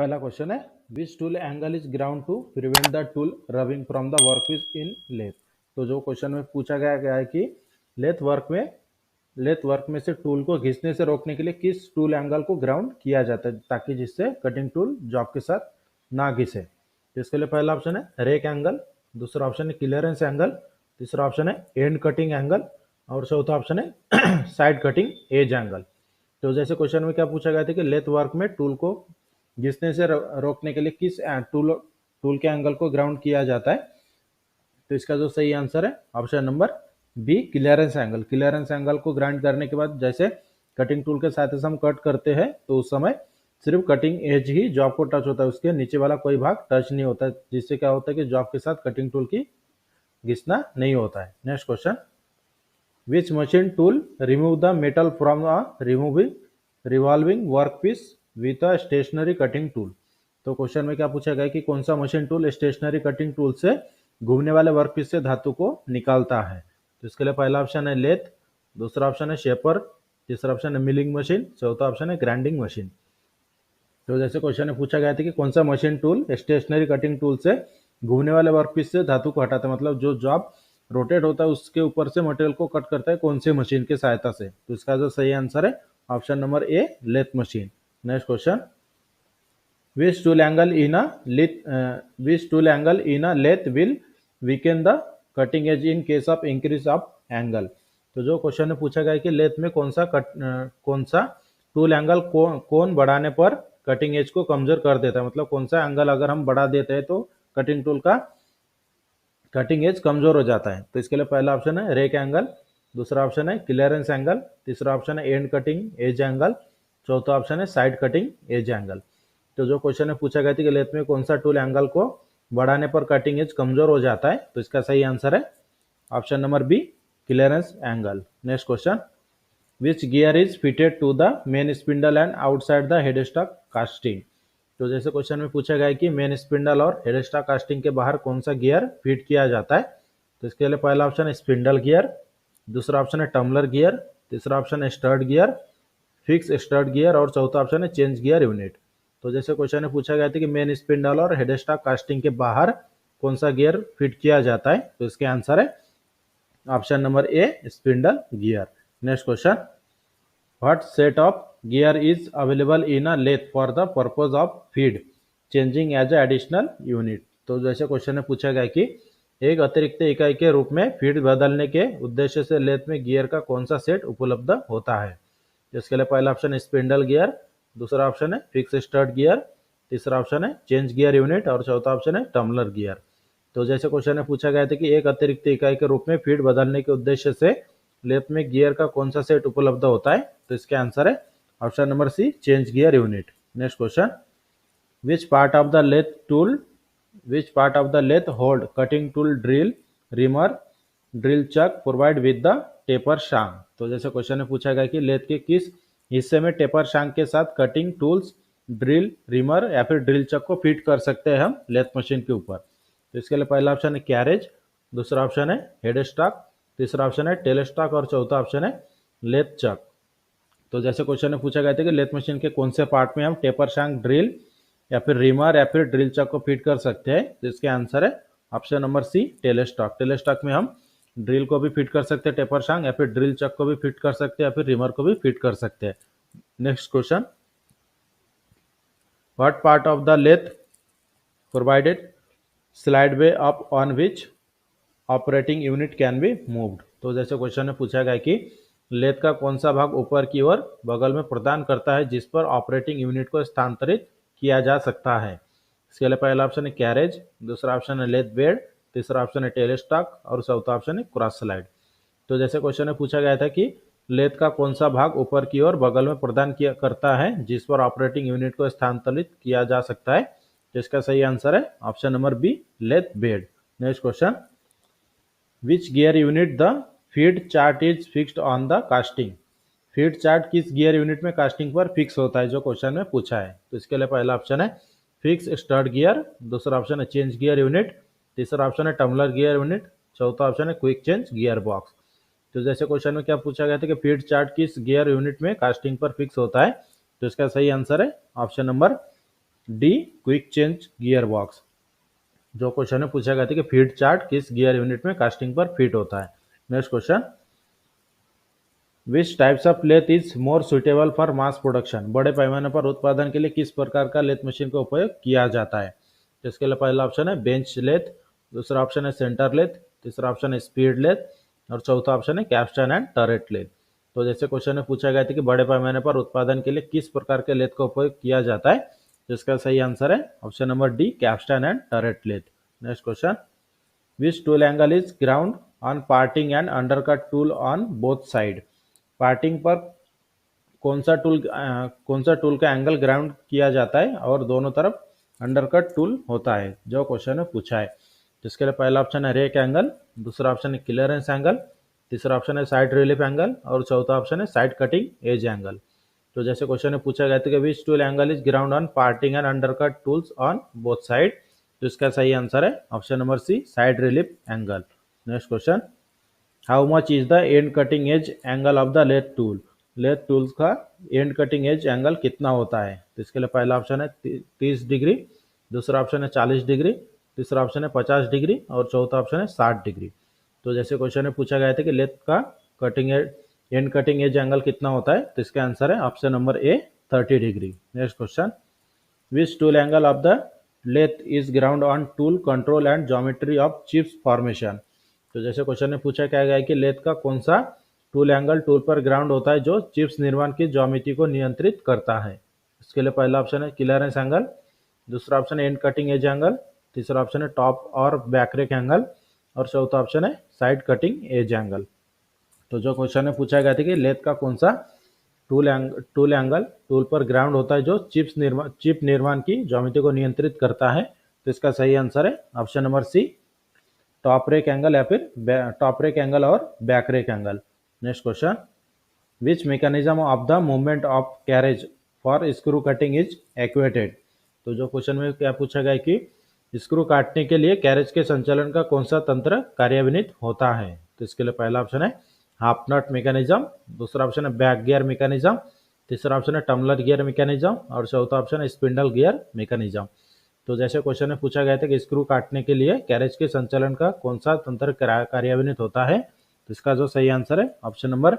पहला क्वेश्चन है which tool angle is ground to prevent the tool rubbing from the workpiece in lathe. तो जो question में पूछा गया है कि लेथ वर्क में से टूल को घिसने से रोकने के लिए किस टूल एंगल को ग्राउंड किया जाता है ताकि जिससे कटिंग टूल जॉब के साथ ना घिसे। तो इसके लिए पहला ऑप्शन है रेक एंगल, दूसरा ऑप्शन है क्लियरेंस एंगल, तीसरा ऑप्शन है एंड कटिंग एंगल और चौथा ऑप्शन है साइड कटिंग एज एंगल। तो जैसे क्वेश्चन में क्या पूछा गया था कि लेथ वर्क में टूल को घिसने से रोकने के लिए किस टूल के एंगल को ग्राउंड किया जाता है। तो इसका जो सही आंसर है option number B clearance angle. Clearance angle को ग्राउंड करने के बाद जैसे कटिंग टूल के साथ हम कट करते हैं तो उस समय सिर्फ कटिंग एज ही जॉब को टच होता है, उसके नीचे वाला कोई भाग टच नहीं होता है, जिससे क्या होता है कि जॉब के साथ कटिंग टूल की घिसना नहीं होता है। Next question, which machine tool remove the metal from removing revolving work piece with a stationery cutting tool. तो क्वेश्चन में क्या पूछा गया कि कौन सा machine tool stationery cutting tool से घूमने वाले वर्क पीस से धातु को निकालता है। तो इसके लिए पहला ऑप्शन है लेथ, दूसरा ऑप्शन है शेपर, तीसरा ऑप्शन है मिलिंग मशीन, चौथा ऑप्शन है ग्राइंडिंग मशीन। तो जैसे क्वेश्चन में पूछा गया था कि कौन सा machine tool stationery cutting tool से घूमने वाले वर्कपीस से धातु को हटाता है, मतलब जो जॉब रोटेट होता है उसके ऊपर से मटेरियल को कट करता है कौन से मशीन की सहायता से। तो इसका जो सही आंसर है option number A lathe machine. Next question, which tool angle in a lathe will weaken the cutting edge in case of increase of angle. तो जो क्वेश्चन में पूछा गया है कि लेथ में कौन सा टूल एंगल कौन बढ़ाने पर कटिंग एज को कमजोर कर देता है, मतलब कौन सा एंगल अगर हम बढ़ा देते हैं तो कटिंग टूल का कटिंग एज कमजोर हो जाता है। तो इसके लिए पहला ऑप्शन है रेक एंगल, दूसरा ऑप्शन है क्लियरेंस एंगल, तीसरा ऑप्शन है एंड कटिंग एज एंगल, चौथा ऑप्शन है साइड कटिंग एज एंगल। तो जो क्वेश्चन में पूछा गया था कि लेथ में कौन सा टूल एंगल को बढ़ाने पर कटिंग एज कमजोर हो जाता है, तो इसका सही आंसर है option number B clearance angle. Next question, which gear is fitted to the main spindle and outside the headstock casting. तो जैसे क्वेश्चन में पूछा गया है कि मेन स्पिंडल और हेडस्टॉक कास्टिंग के बाहर कौन सा गियर फिट किया जाता है। तो इसके लिए पहला ऑप्शन है स्पिंडल गियर, दूसरा ऑप्शन है टम्बलर गियर, तीसरा ऑप्शन है stud gear, fix stud gear और चौथा ऑप्शन है चेंज गियर यूनिट। तो जैसे क्वेश्चन में पूछा गया था कि मेन स्पिंडल और हेडस्टॉक कास्टिंग के बाहर कौन सा गियर फिट किया जाता है, तो इसके आंसर है option number A spindle gear. Next question, what set of gear is available in a lathe for the purpose of feed changing as a additional unit. तो जैसे क्वेश्चन में पूछा गया कि एक अतिरिक्त इकाई के रूप में फीड बदलने के उद्देश्य से लेथ में गियर का कौन सा सेट उपलब्ध होता है। इसके लिए पहला ऑप्शन है स्पिंडल गियर, दूसरा ऑप्शन है फिक्स स्टर्ट गियर, तीसरा ऑप्शन है चेंज गियर यूनिट और चौथा ऑप्शन है टम्बलर गियर। तो जैसे क्वेश्चन में पूछा गया था कि एक अतिरिक्त इकाई के रूप में फीड बदलने के उद्देश्य से लेथ में गियर का कौन सा सेट उपलब्ध होता है, तो इसके आंसर है option number C change gear unit. Next question, which part of the lathe hold cutting tool drill reamer drill chuck provide with the taper shank. तो जैसे क्वेश्चन में पूछा गया कि लेथ के किस हिस्से में टेपर शांग के साथ कटिंग टूल्स ड्रिल रिमर या फिर ड्रिल चक को फिट कर सकते हैं हम लेथ मशीन के ऊपर। तो इसके लिए पहला ऑप्शन है कैरेज, दूसरा ऑप्शन है हेड स्टॉक, तीसरा ऑप्शन है टेल स्टॉक और चौथा ऑप्शन है लेथ चक। तो जैसे क्वेश्चन में पूछा गया था कि लेथ मशीन के कौन से पार्ट में हम टेपर शांक ड्रिल या फिर रिमर या फिर ड्रिल चक को फिट कर सकते हैं, तो इसके आंसर है option number C tail stock. Tail stock में हम ड्रिल को भी फिट कर सकते हैं टेपर शांक, या फिर ड्रिल चक को भी फिट कर सकते हैं, या फिर रिमर को भी फिट कर सकते हैं। Next question, what part of the lathe provided slide way up on which operating unit can be moved. तो जैसे क्वेश्चन में पूछा गया कि लेथ का कौन सा भाग ऊपर की ओर बगल में प्रदान करता है जिस पर ऑपरेटिंग यूनिट को स्थानांतरित किया जा सकता है। इसके लिए पहला ऑप्शन है कैरेज, दूसरा ऑप्शन है लेथ बेड, तीसरा ऑप्शन है टेल स्टॉक और चौथा ऑप्शन है क्रॉस स्लाइड। तो जैसे क्वेश्चन में पूछा गया था कि लेथ का कौन सा भाग ऊपर की ओर बगल में प्रदान किया करता है जिस पर ऑपरेटिंग यूनिट को स्थानांतरित किया जा सकता है, जिसका सही आंसर है option number B lathe bed. Next question, which gear unit the feed chart is fixed on the casting. Feed chart किस गियर यूनिट में कास्टिंग पर फिक्स होता है, जो क्वेश्चन में पूछा है। तो इसके लिए पहला ऑप्शन है फिक्स स्टर्ट गियर, दूसरा ऑप्शन है चेंज गियर यूनिट, तीसरा ऑप्शन है टम्बलर गियर यूनिट, चौथा ऑप्शन है क्विक चेंज गियर बॉक्स। तो जैसे क्वेश्चन में क्या पूछा गया था कि फीड चार्ट किस गियर यूनिट में कास्टिंग पर फिक्स होता है, तो इसका सही आंसर है option number D quick change gear box. जो क्वेश्चन में पूछा गया था कि फीड चार्ट किस गियर यूनिट में कास्टिंग पर फिट होता है। Next question, which types of lathe is more suitable for mass production. बड़े पैमाने पर उत्पादन के लिए किस प्रकार का लेथ मशीन का उपयोग किया जाता है। तो इसके लिए पहला ऑप्शन है बेंच लेथ, दूसरा ऑप्शन है सेंटर लेथ, तीसरा ऑप्शन है स्पीड लेथ और चौथा ऑप्शन है कैप्स्टन एंड टरेट लेथ। तो जैसे क्वेश्चन में पूछा गया था कि बड़े पैमाने पर उत्पादन के लिए किस प्रकार के लेथ का उपयोग किया जाता है, तो इसका सही आंसर है option number D capstan and turret lathe. Next question, which tool angle is ground on parting and undercut tool on both side. Parting पर कौन सा टूल का एंगल ग्राउंड किया जाता है और दोनों तरफ अंडरकट टूल होता है, जो क्वेश्चन में पूछा है। जिसके लिए पहला ऑप्शन है रेक एंगल, दूसरा ऑप्शन है क्लियरेंस एंगल, तीसरा ऑप्शन है साइड रिलीफ एंगल और चौथा ऑप्शन है साइड कटिंग एज एंगल। तो जैसे क्वेश्चन में पूछा गया था कि which tool angle is ground on parting and undercut tools on both side, तो इसका सही आंसर है option number C side relief angle. Next question, how much is the end cutting edge angle of the lathe tool. Lathe tools का end cutting edge angle कितना होता है। तो इसके लिए पहला ऑप्शन है 30 डिग्री, दूसरा ऑप्शन है 40 डिग्री, तीसरा ऑप्शन है 50 डिग्री और चौथा ऑप्शन है 60 डिग्री। तो जैसे क्वेश्चन में पूछा गया था कि लेथ का cutting edge end cutting edge angle कितना होता है, तो इसका आंसर है option number A 30 degree. Next question, which tool angle of the lathe is ground on tool control and geometry of chips formation. तो जैसे क्वेश्चन में पूछा क्या गया है कि लेथ का कौन सा टूल एंगल टूल पर ग्राउंड होता है जो चिप्स निर्माण की ज्योमेट्री को नियंत्रित करता है। इसके लिए पहला ऑप्शन है क्लियरेंस एंगल, दूसरा ऑप्शन है एंड कटिंग एज एंगल, तीसरा ऑप्शन है टॉप और बैकरेक एंगल और चौथा ऑप्शन है साइड कटिंग एज एंगल। तो जो क्वेश्चन में पूछा गया था कि लेथ का कौन सा टूल एंगल टूल पर ग्राउंड होता है जो चिप निर्माण की ज्योमेट्री को नियंत्रित करता है, तो इसका सही आंसर है option number C top rake angle या फिर टॉप रेक एंगल और back rake angle. Next question, which mechanism of the movement of carriage for screw cutting is actuated. तो जो क्वेश्चन में क्या पूछा गया कि स्क्रू काटने के लिए कैरेज के संचालन का कौन सा तंत्र कार्यान्वित होता है। तो इसके लिए पहला ऑप्शन है हाफ नट मैकेनिज्म, दूसरा ऑप्शन है बैक गियर मैकेनिज्म, तीसरा ऑप्शन है टम्बलर गियर मैकेनिज्म और चौथा ऑप्शन है स्पिंडल गियर मैकेनिज्म। तो जैसे क्वेश्चन में पूछा गया था कि स्क्रू काटने के लिए कैरेज के संचालन का कौन सा तंत्र कार्यान्वित होता है, तो इसका जो सही आंसर है ऑप्शन नंबर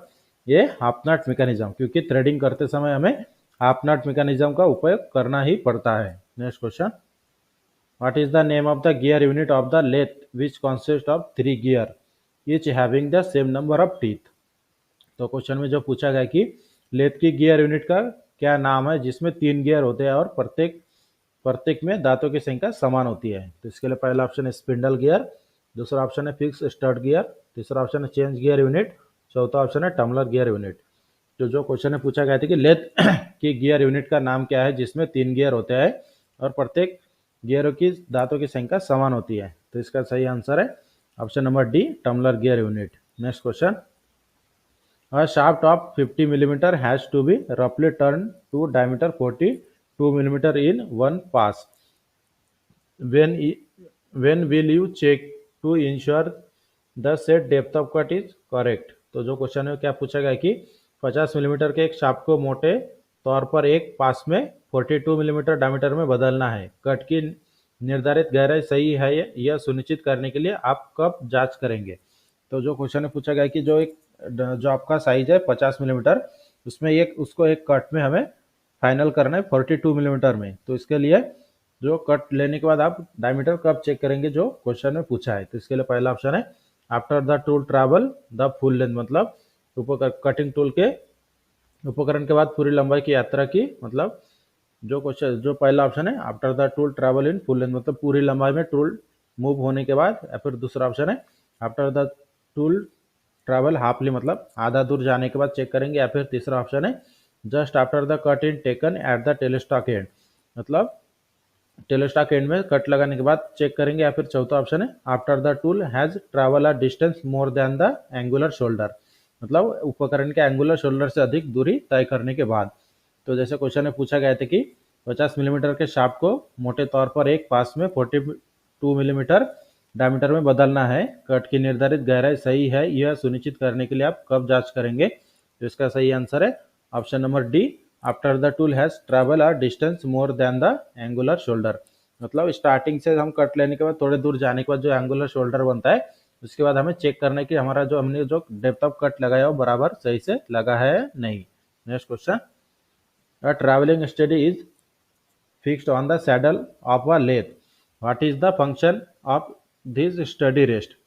ये हाफ नट मैकेनिज्म, क्योंकि थ्रेडिंग करते समय हमें हाफ नट मैकेनिज्म का उपयोग करना ही पड़ता है। Next question, what is the name of the gear unit of the lathe which consist of 3 gear each having the same number of teeth. तो क्वेश्चन में जो पूछा गया कि लेथ की गियर यूनिट का क्या नाम है जिसमें 3 गियर होते हैं और प्रत्येक में दांतों की संख्या समान होती है। तो इसके लिए पहला ऑप्शन है स्पिंडल गियर, दूसरा ऑप्शन है फिक्स स्टड गियर, तीसरा ऑप्शन है चेंज गियर यूनिट, चौथा ऑप्शन है टम्बलर गियर यूनिट। तो जो क्वेश्चन में पूछा गया था कि लेथ की गियर यूनिट का नाम क्या है जिसमें 3 गियर होते हैं और प्रत्येक गियरों की दांतों की संख्या समान होती है, तो इसका सही आंसर है option number D tumbler gear unit. Next question, a shaft of 50 mm has to be roughly turned to diameter 42 mm in one pass. When when will you check to ensure the set depth of cut is correct। तो जो question है क्या पूछा गया कि 50 millimetre के एक shaft को मोटे तौर पर एक पास में 42 मिलीमीटर डायमीटर में बदलना है। कट की निर्धारित गहराई सही है यह सुनिश्चित करने के लिए आप कब जांच करेंगे। तो जो क्वेश्चन में पूछा गया कि जो आपका साइज है 50 मिलीमीटर, उसमें उसको एक कट में हमें फाइनल करना है 42 मिलीमीटर में। तो इसके लिए जो कट लेने के बाद आप डायमीटर कब चेक करेंगे जो क्वेश्चन में पूछा है। तो इसके लिए पहला ऑप्शन है after the tool travel the full length, मतलब कटिंग टूल के उपकरण के बाद पूरी लंबाई की यात्रा की, मतलब जो पहला ऑप्शन है after the tool travel in full length, मतलब पूरी लंबाई में टूल मूव होने के बाद, या फिर दूसरा ऑप्शन है आफ्टर द टूल ट्रैवल हाफली, मतलब आधा दूर जाने के बाद चेक करेंगे, या फिर तीसरा ऑप्शन है just after the cut in taken at the tailstock end, मतलब टेलीस्टॉक एंड में कट लगाने के बाद चेक करेंगे, या फिर चौथा ऑप्शन है after the tool has travel a distance more than the angular shoulder, मतलब उपकरण के एंगुलर शोल्डर से अधिक दूरी तय करने के बाद। तो जैसे क्वेश्चन में पूछा गया था कि 50 मिलीमीटर के शाफ्ट को मोटे तौर पर एक पास में 42 मिलीमीटर डायमीटर में बदलना है। कट की निर्धारित गहराई सही है यह सुनिश्चित करने के लिए आप कब जांच करेंगे। तो इसका सही आंसर है option number D after the tool has travel a distance more than the angular shoulder. मतलब स्टार्टिंग से हम कट लेने के बाद थोड़े दूर जाने के बाद जो एंगुलर शोल्डर बनता है, उसके बाद हमें चेक करना है कि हमारा जो हमने जो डेप्थ ऑफ कट लगाया वो बराबर सही से लगा है या नहीं। Next question, a travelling study is fixed on the saddle of a lathe, what is the function of this study rest.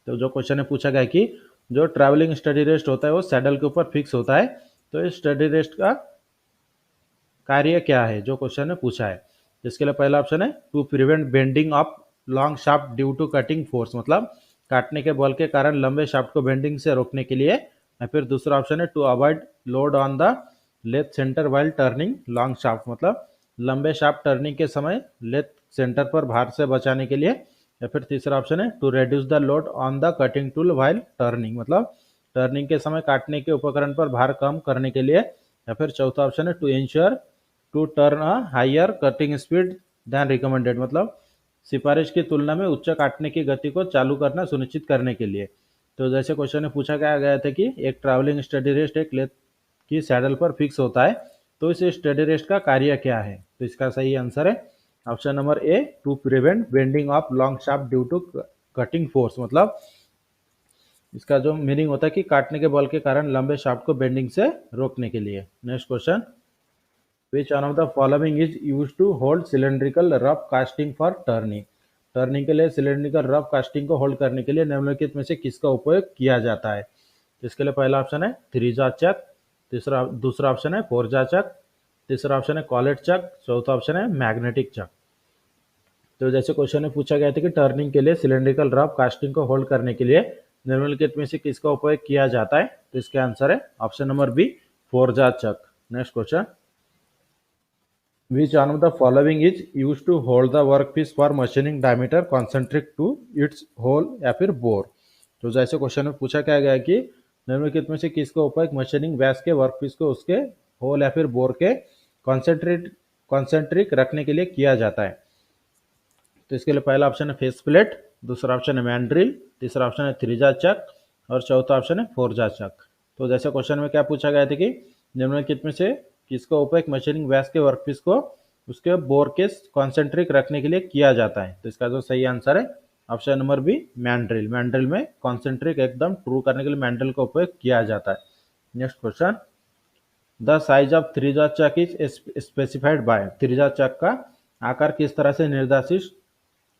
तो जो क्वेश्चन है पूछा गया है कि जो ट्रैवलिंग स्टडी रेस्ट होता है वो सैडल के ऊपर फिक्स होता है, तो इस स्टडी रेस्ट का कार्य क्या है, जो क्वेश्चन ने पूछा है। इसके लिए पहला ऑप्शन है to prevent bending of long shaft due to cutting force, मतलब काटने के बल के कारण लंबे शाफ्ट को बेंडिंग से रोकने के लिए। या फिर दूसरा ऑप्शन है to avoid load on the lathe centre while turning long shaft, मतलब लंबे शाफ्ट टर्निंग के समय लेथ सेंटर पर भार से बचाने के लिए। या फिर तीसरा ऑप्शन है to reduce the load on the cutting tool while turning, मतलब टर्निंग के समय काटने के उपकरण पर भार कम करने के लिए। या फिर चौथा ऑप्शन है to ensure to turn a higher cutting speed than recommended, मतलब सिफारिश की तुलना में उच्च काटने की गति को चालू करना सुनिश्चित करने के लिए। तो जैसे क्वेश्चन में पूछा गया था कि एक ट्रैवलिंग स्टडी रेस्ट एक लेथ की सैडल पर फिक्स होता है, तो इस स्टडी रेस्ट का कार्य क्या है। तो इसका सही आंसर है option number A, to prevent bending of long shaft due to cutting force, मतलब इसका जो मीनिंग होता है कि काटने के बल के कारण लंबे शाफ्ट को बेंडिंग से रोकने के लिए। Next question, which one of the following is used to hold cylindrical rough casting for turning। Turning के लिए सिलेंड्रिकल रफ कास्टिंग को होल्ड करने के लिए निम्नलिखित में से किसका उपयोग किया जाता है। इसके लिए पहला ऑप्शन है थ्री-जा चक, दूसरा ऑप्शन है फोर-जा चक, तीसरा ऑप्शन है कॉलेट चक, चौथा ऑप्शन है मैग्नेटिक चक। तो जैसे क्वेश्चन में पूछा गया था कि टर्निंग के लिए सिलेंड्रिकल रफ कास्टिंग को होल्ड करने के लिए निम्नलिखित में से किसका उपयोग किया जाता है, तो इसका आंसर है option number B, four jaw chuck. Next question, which one of the following is used to hold the workpiece for machining diameter concentric to its hole या फिर बोर। तो जैसे क्वेश्चन में पूछा क्या गया कि निम्नलिखित में से किसका उपयोग मशीनिंग व्यास के वर्कपीस को उसके होल या फिर बोर के कॉन्सेंट्रिक रखने के लिए किया जाता है। तो इसके लिए पहला ऑप्शन है फेस प्लेट, दूसरा ऑप्शन है मैंड्रिल, तीसरा ऑप्शन है थ्री-जा चक और चौथा ऑप्शन है फोर-जा चक। तो जैसे क्वेश्चन में क्या पूछा गया था कि निम्नलिखित में से किसका उपयोग मशीनिंग व्यास के वर्कपीस को उसके बोर के कॉन्सेंट्रिक रखने के लिए किया जाता है। तो इसका जो सही आंसर है option number B, mandrel. Mandrel में कॉन्सेंट्रिक एकदम ट्रू करने के लिए मैंड्रिल का उपयोग किया जाता है। Next question, the size of three jaw chuck is specified by. Three jaw chuck का आकार किस तरह से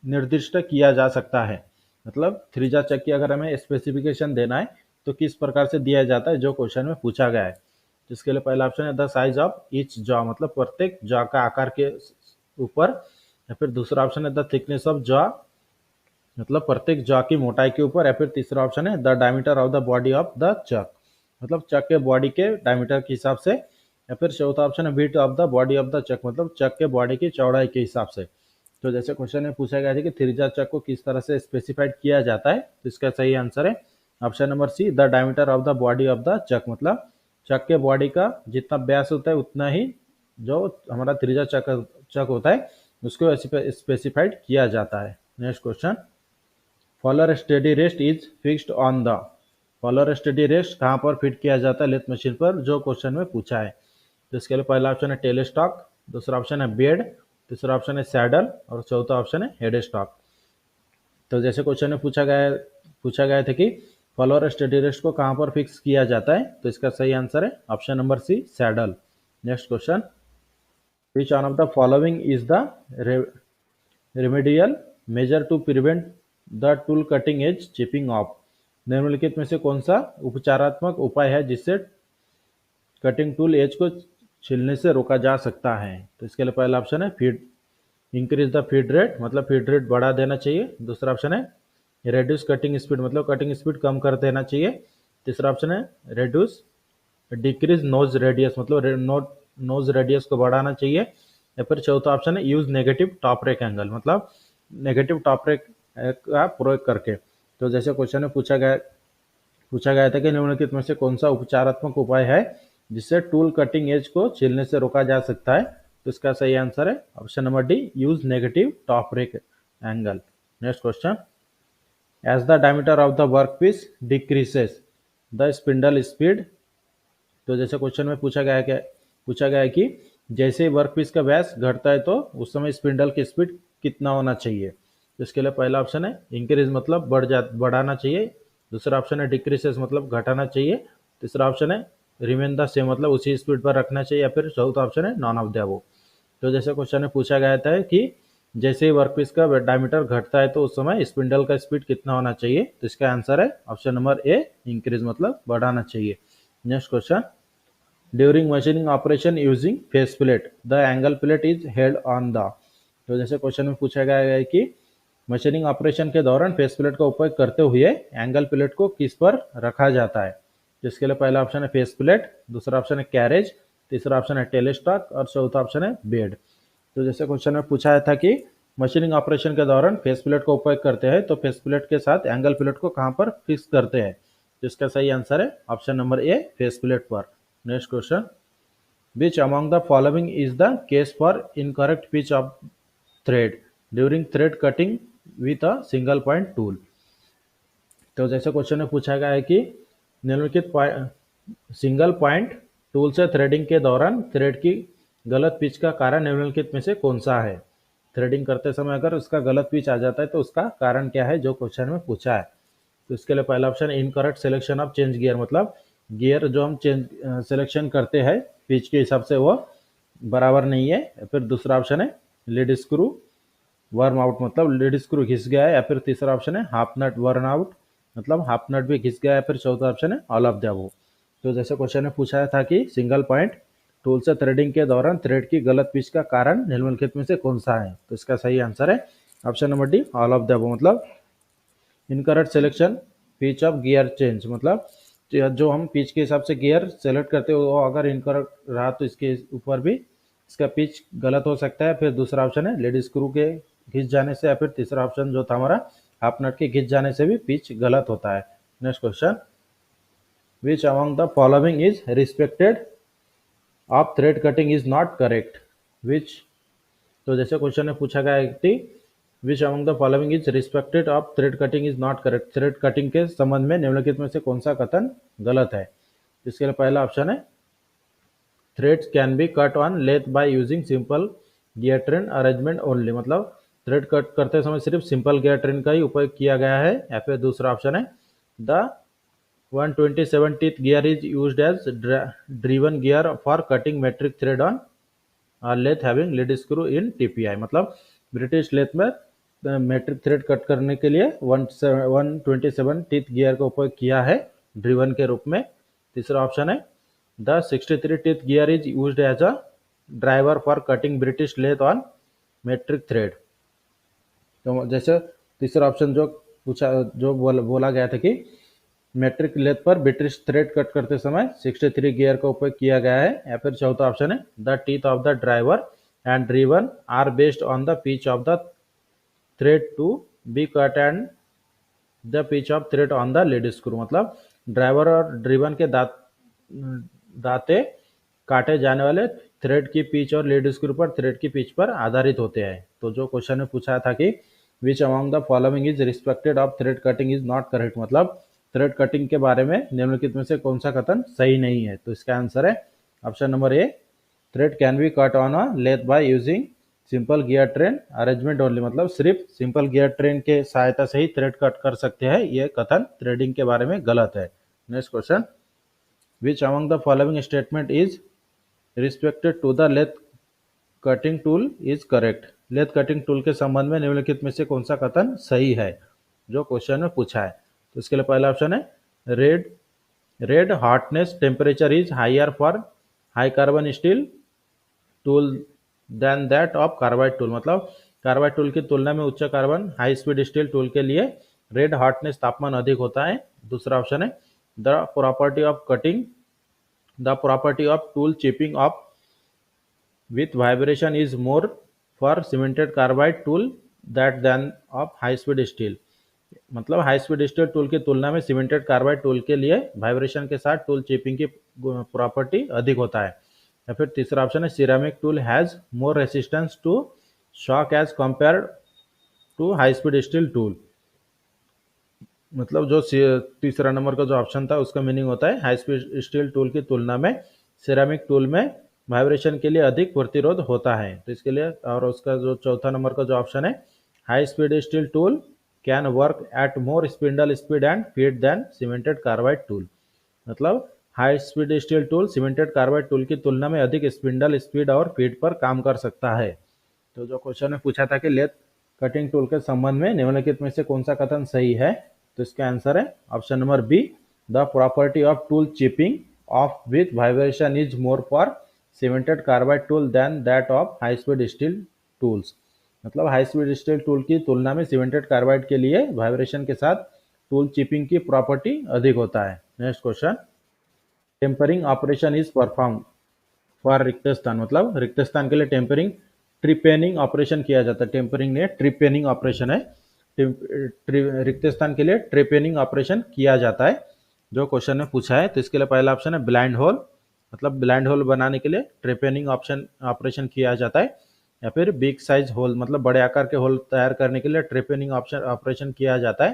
निर्दिष्ट किया जा सकता है, मतलब थ्री-जा चक की अगर हमें स्पेसिफिकेशन देना है तो किस प्रकार से दिया जाता है, जो क्वेश्चन में पूछा गया है। जिसके लिए पहला ऑप्शन है the size of each jaw, मतलब प्रत्येक जॉ का आकार के ऊपर। या फिर दूसरा ऑप्शन है द थिकनेस ऑफ जॉ, मतलब प्रत्येक जॉ की मोटाई के ऊपर। या फिर तीसरा ऑप्शन है the diameter of the body of the chuck, मतलब चक के बॉडी के डायमीटर के हिसाब से। या फिर चौथा ऑप्शन है width of the body of the chuck, मतलब चक के बॉडी की चौड़ाई के हिसाब से। तो जैसे क्वेश्चन में पूछा गया था कि थ्री-जा चक को किस तरह से स्पेसिफाइड किया जाता है, तो इसका सही आंसर है option number C, the diameter of the body of the chuck, मतलब चक के बॉडी का जितना व्यास होता है उतना ही जो हमारा थ्री-जा चक होता है उसको स्पेसिफाइड किया जाता है। Next question, follower study rest is fixed on the. Follower study rest कहाँ पर फिट किया जाता है लेथ मशीन पर, जो क्वेश्चन में पूछा है। तो इसके लिए पहला ऑप्शन है टेल स्टॉक, दूसरा ऑप्शन है बेड, तीसरा ऑप्शन है सैडल और चौथा ऑप्शन है हेड स्टॉक। तो जैसे क्वेश्चन में पूछा गया था कि फॉलोअर स्टडी रेस्ट को कहाँ पर फिक्स किया जाता है, तो इसका सही आंसर है option number C, saddle. Next question, which one of the following is the remedial measure to prevent the tool cutting edge chipping off. निम्नलिखित में से कौन सा उपचारात्मक उपाय है जिससे कटिंग टूल एज को छिलने से रोका जा सकता है। तो इसके लिए पहला ऑप्शन है feed increase the feed rate, मतलब फीड रेट बढ़ा देना चाहिए। दूसरा ऑप्शन है रेड्यूस कटिंग स्पीड, मतलब कटिंग स्पीड कम कर देना चाहिए। तीसरा ऑप्शन है रेड्यूस डिक्रीज नोज रेडियस, मतलब नोज रेडियस को बढ़ाना चाहिए। या फिर चौथा ऑप्शन है use negative top rake angle, मतलब नेगेटिव टॉप रेक का प्रयोग करके। तो जैसे क्वेश्चन में पूछा गया था कि निम्नलिखित में से कौन सा उपचारात्मक उपाय है जिससे टूल कटिंग एज को छीलने से रोका जा सकता है, तो इसका सही आंसर है option number D, use negative top rake angle. Next question, as the diameter of the workpiece decreases the spindle speed. तो जैसे क्वेश्चन में पूछा गया है कि पूछा गया है कि जैसे ही वर्कपीस का व्यास घटता है तो उस समय स्पिंडल की स्पीड कितना होना चाहिए। तो इसके लिए पहला ऑप्शन है इंक्रीज मतलब बढ़ाना चाहिए, दूसरा ऑप्शन है डिक्रीसेस मतलब घटाना चाहिए, तीसरा ऑप्शन है रिमेन द सेम मतलब उसी स्पीड पर रखना चाहिए, या फिर चौथा ऑप्शन है नॉन ऑफ द अबव। तो जैसे क्वेश्चन में पूछा गया था कि जैसे ही वर्कपीस का डायमीटर घटता है तो उस समय स्पिंडल का स्पीड कितना होना चाहिए, तो इसका आंसर है ऑप्शन नंबर ए इंक्रीज मतलब बढ़ाना चाहिए। Next question, during machining operation using face plate the angle plate is held on the. तो जैसे क्वेश्चन में पूछा गया है कि मशीनिंग ऑपरेशन के दौरान फेस प्लेट का उपयोग करते हुए एंगल प्लेट को किस पर रखा जाता है। जिसके लिए पहला ऑप्शन है फेस प्लेट, दूसरा ऑप्शन है कैरेज, तीसरा ऑप्शन है टेलीस्टॉक और चौथा ऑप्शन है बेड। तो जैसे क्वेश्चन में पूछा था कि मशीनिंग ऑपरेशन के दौरान फेस प्लेट का उपयोग करते हैं तो फेस प्लेट के साथ एंगल प्लेट को कहां पर फिक्स करते हैं। जिसका सही आंसर है option number A faceplate पर। Next question, which among the following is the case for incorrect pitch of thread during thread cutting with a single point tool। तो जैसे क्वेश्चन में पूछा गया है कि निम्नलिखित सिंगल पॉइंट टूल से थ्रेडिंग के दौरान थ्रेड की गलत पिच का कारण निम्नलिखित में से कौन सा है। थ्रेडिंग करते समय अगर उसका गलत पिच आ जाता है तो उसका कारण क्या है, जो क्वेश्चन में पूछा है। तो इसके लिए पहला option incorrect selection of change gear, मतलब गियर जो हम चेंज सिलेक्शन करते हैं पिच के हिसाब से वो बराबर नहीं है। फिर दूसरा ऑप्शन है लीड स्क्रू वर्म आउट, मतलब लीड स्क्रू घिस गया है, या फिर तीसरा ऑप्शन है हाफ नट वर्न आउट, मतलब हाफ नट भी घिस गया है, फिर चौथा ऑप्शन है ऑल ऑफ द अबव। तो जैसे क्वेश्चन में पूछा था कि सिंगल पॉइंट टूल से थ्रेडिंग के दौरान थ्रेड की गलत पिच का कारण निम्नलिखित में से कौन सा है, तो इसका सही आंसर है option number D all of the above, मतलब incorrect selection pitch of gear change, मतलब जो हम पिच के हिसाब से गियर सेलेक्ट करते हो वो अगर इनकरेक्ट रहा तो इसके ऊपर भी इसका पिच गलत हो सकता है। फिर दूसरा ऑप्शन है लेड स्क्रू के घिस जाने से, या फिर तीसरा ऑप्शन जो था हमारा हाफ नट के घिस जाने से भी पिच गलत होता है। Next question, which among the following is respected of thread cutting is not correct which. तो जैसे क्वेश्चन में पूछा गया है कि विच among the following is respected of thread cutting is not correct, thread cutting के संबंध में निम्नलिखित में से कौन सा कथन गलत है। इसके लिए पहला ऑप्शन है threads can be cut on lathe by using simple gear train arrangement only, मतलब थ्रेड कट करते समय सिर्फ सिंपल गियर ट्रेन का ही उपयोग किया गया है। या फिर दूसरा ऑप्शन है the 127 teeth gear is used as driven gear for cutting metric thread on lathe having lead screw in TPI, मतलब ब्रिटिश लेथ में मेट्रिक थ्रेड कट करने के लिए 127 टीथ गियर का उपयोग किया है ड्रिवन के रूप में। तीसरा ऑप्शन है the 63 teeth gear is used as a driver for cutting British lathe on metric thread. तो जैसे तीसरा ऑप्शन जो पूछा जो बोला गया था कि मेट्रिक लेथ पर ब्रिटिश थ्रेड कट करते समय 63 गियर का उपयोग किया गया है। या फिर चौथा ऑप्शन है the teeth of the driver and driven are based on the pitch of the thread to be cut and the pitch of thread on the lead screw, मतलब ड्राइवर और ड्रीवन के दांते काटे जाने वाले थ्रेड की pitch और lead screw पर थ्रेड की पिच पर आधारित होते हैं। तो जो क्वेश्चन में पूछा था कि विच among the following is respected of thread cutting is not correct, मतलब थ्रेड कटिंग के बारे में निम्नलिखित में से कौन सा कथन सही नहीं है, तो इसका आंसर है option number A thread can be cut on a lathe by using simple gear train arrangement only, मतलब सिर्फ सिंपल गियर ट्रेन के सहायता से ही थ्रेड कट कर सकते हैं। यह कथन थ्रेडिंग के बारे में गलत है। Next question, which among the following statement is respected to the lathe cutting tool is correct, lathe cutting tool के संबंध में निम्नलिखित में से कौन सा कथन सही है, जो क्वेश्चन में पूछा है। तो इसके लिए पहला ऑप्शन है red hotness temperature is higher for high carbon steel tool than that of carbide tool, मतलब कार्बाइड टूल की तुलना में उच्च carbon high speed steel tool के लिए रेड हॉटनेस तापमान अधिक होता है। दूसरा ऑप्शन है the property of cutting the property of tool chipping of with vibration is more for cemented carbide tool that than of high speed steel, मतलब high speed steel tool की तुलना में सीमेंटेड कार्बाइड टूल के लिए vibration के साथ tool chipping की property अधिक होता है। या फिर तीसरा ऑप्शन है ceramic tool has more resistance to shock as compared to high speed steel tool, मतलब जो तीसरा नंबर का जो ऑप्शन था उसका मीनिंग होता है हाई स्पीड स्टील टूल की तुलना में सिरामिक टूल में वाइब्रेशन के लिए अधिक प्रतिरोध होता है। तो इसके लिए, और उसका जो चौथा नंबर का जो ऑप्शन है, high speed steel tool can work at more spindle speed and feed than cemented carbide tool. मतलब high speed steel tool cemented carbide tool की तुलना में अधिक स्पिंडल स्पीड और फीड पर काम कर सकता है। तो जो क्वेश्चन में पूछा था कि लेथ कटिंग टूल के संबंध में निम्नलिखित में से कौन सा कथन सही है, तो इसका आंसर है option number B, the property of tool chipping off with vibration is more for cemented carbide tool than that of high speed steel tools. मतलब हाई स्पीड स्टील टूल की तुलना में सीमेंटेड कार्बाइड के लिए vibration के साथ tool chipping की property अधिक होता है। Next question, tempering operation is perform for रिक्त स्थान। मतलब रिक्त स्थान के लिए टेम्परिंग ट्रिपेनिंग ऑपरेशन किया जाता है। टेम्परिंग नहीं, ट्रिपेनिंग ऑपरेशन है। रिक्त स्थान के लिए ट्रिपेनिंग ऑपरेशन किया जाता है, जो क्वेश्चन में पूछा है। तो इसके लिए पहला ऑप्शन है ब्लाइंड होल। मतलब ब्लाइंड होल बनाने के लिए ट्रिपेनिंग ऑपरेशन किया जाता है। या फिर बिग साइज होल, मतलब बड़े आकार के होल तैयार करने के लिए ट्रिपेनिंग ऑपरेशन किया जाता है।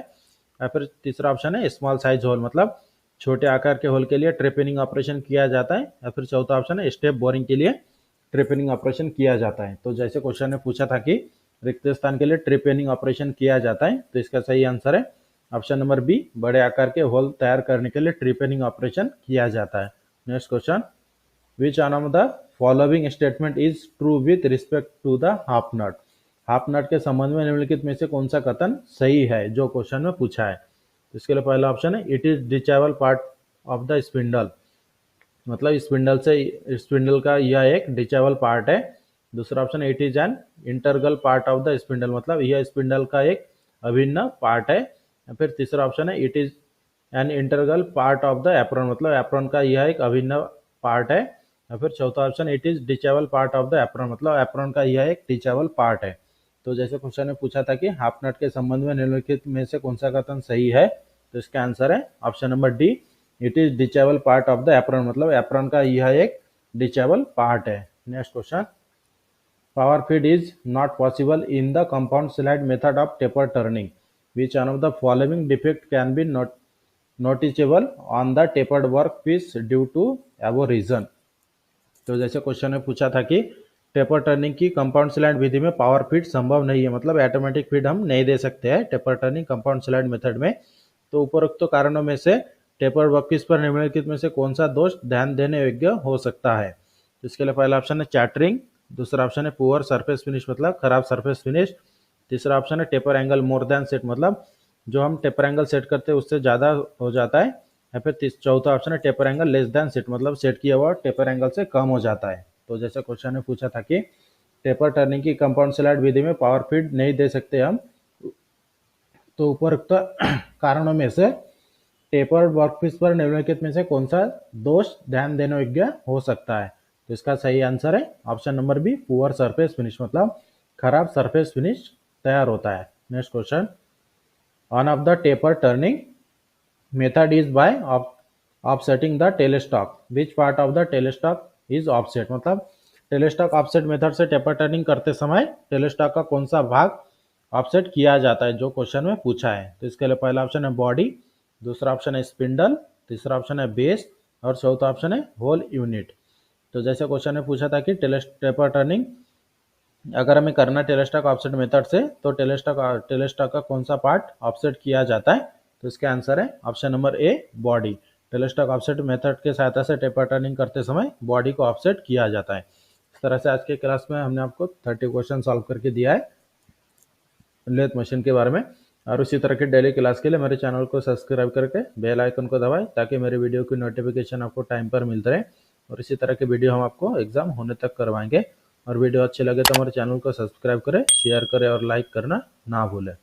या फिर तीसरा ऑप्शन है स्मॉल साइज होल, मतलब छोटे आकार के होल के लिए ट्रिपेनिंग ऑपरेशन किया जाता है। या फिर चौथा ऑप्शन है स्टेप बोरिंग के लिए ट्रिपेनिंग ऑपरेशन किया जाता है। तो जैसे क्वेश्चन ने पूछा था कि रिक्त स्थान के लिए ट्रिपेनिंग ऑपरेशन किया जाता है, तो इसका सही आंसर है ऑप्शन नंबर बी, बड़े आकार के होल तैयार करने के लिए ट्रिपेनिंग ऑपरेशन किया जाता है। Next question, which one of the following statement is true with respect to the half nut. Half nut के संबंध में निम्नलिखित में से कौन सा कथन सही है, जो क्वेश्चन में पूछा है। तो इसके लिए पहला ऑप्शन है it is detachable part of the spindle. मतलब स्पिंडल का यह एक डिचेबल पार्ट है। दूसरा ऑप्शन है it is an integral part of the spindle. मतलब यह स्पिंडल का एक अभिन्न पार्ट है। या फिर तीसरा ऑप्शन है it is an integral part of the apron. मतलब एप्रॉन का यह एक अभिन्न पार्ट है। या फिर चौथा option it is detachable part of the apron. मतलब एप्रॉन का यह एक डिचेबल पार्ट है। तो जैसे क्वेश्चन ने पूछा था कि हाफ नट के संबंध में निम्नलिखित में से कौन सा कथन सही है, तो इसका आंसर है option number D, it is detachable part of the apron. मतलब एप्रॉन का यह एक डिचेबल पार्ट है। Next question, power feed is not possible in the compound slide method of taper turning. Which one of the following defect can be noticeable on the tapered work piece due to above reason. तो जैसे question में पूछा था कि taper turning की compound slide विधि में power feed संभव नहीं है। मतलब ऑटोमेटिक फीड हम नहीं दे सकते हैं taper turning compound slide method में। तो उपरोक्त कारणों में से टेपर वर्कपीस पर निम्नलिखित में से कौन सा दोष ध्यान देने योग्य हो सकता है। तो इसके लिए पहला ऑप्शन है चैटरिंग। दूसरा ऑप्शन है पुअर सरफेस फिनिश, मतलब खराब सरफेस फिनिश। तीसरा ऑप्शन है taper angle more than set, मतलब जो हम टेपर एंगल सेट करते हैं उससे ज़्यादा हो जाता है। या फिर चौथा ऑप्शन है taper angle less than set, मतलब सेट किया हुआ टेपर एंगल से कम हो जाता है। तो जैसे क्वेश्चन ने पूछा था कि टेपर टर्निंग की कंपाउंड स्लाइड विधि में पावर फीड नहीं दे सकते हम, तो उपरोक्त कारणों में से टेपर्ड वर्कपीस पर निम्नलिखित में से कौन सा दोष ध्यान देने योग्य हो सकता है। तो इसका सही आंसर है option number B, poor surface finish, मतलब खराब सरफेस फिनिश तैयार होता है। Next question, one of the taper turning method is by offsetting the tailstock. Which part of the tailstock is offset. मतलब टेलेस्टॉक ऑफसेट मेथड से taper turning करते समय टेलेस्टॉक का कौन सा भाग ऑफसेट किया जाता है, जो क्वेश्चन में पूछा है। तो इसके लिए पहला ऑप्शन है बॉडी, दूसरा ऑप्शन है स्पिंडल, तीसरा ऑप्शन है बेस और चौथा ऑप्शन है होल यूनिट। तो जैसे क्वेश्चन ने पूछा था कि टेपर टर्निंग अगर हमें करना टेलेस्टॉक ऑफसेट मेथड से, तो टेलेस्टॉक का कौन सा पार्ट ऑफसेट किया जाता है। तो इसका आंसर है option number A, body. Tailstock offset method के सहायता से टेपर टर्निंग करते समय बॉडी को ऑफसेट किया जाता है। इस तरह से आज के क्लास में हमने आपको 30 क्वेश्चन सॉल्व करके दिया है लेथ मशीन के बारे में। और उसी तरह की डेली क्लास के लिए मेरे चैनल को सब्सक्राइब करके बेल आइकन को दबाएं, ताकि मेरे वीडियो की नोटिफिकेशन आपको टाइम पर मिलते रहे। और इसी तरह के वीडियो हम आपको एग्जाम होने तक करवाएंगे। और वीडियो अच्छे लगे तो हमारे चैनल को सब्सक्राइब करें, शेयर करें और लाइक करना ना भूलें।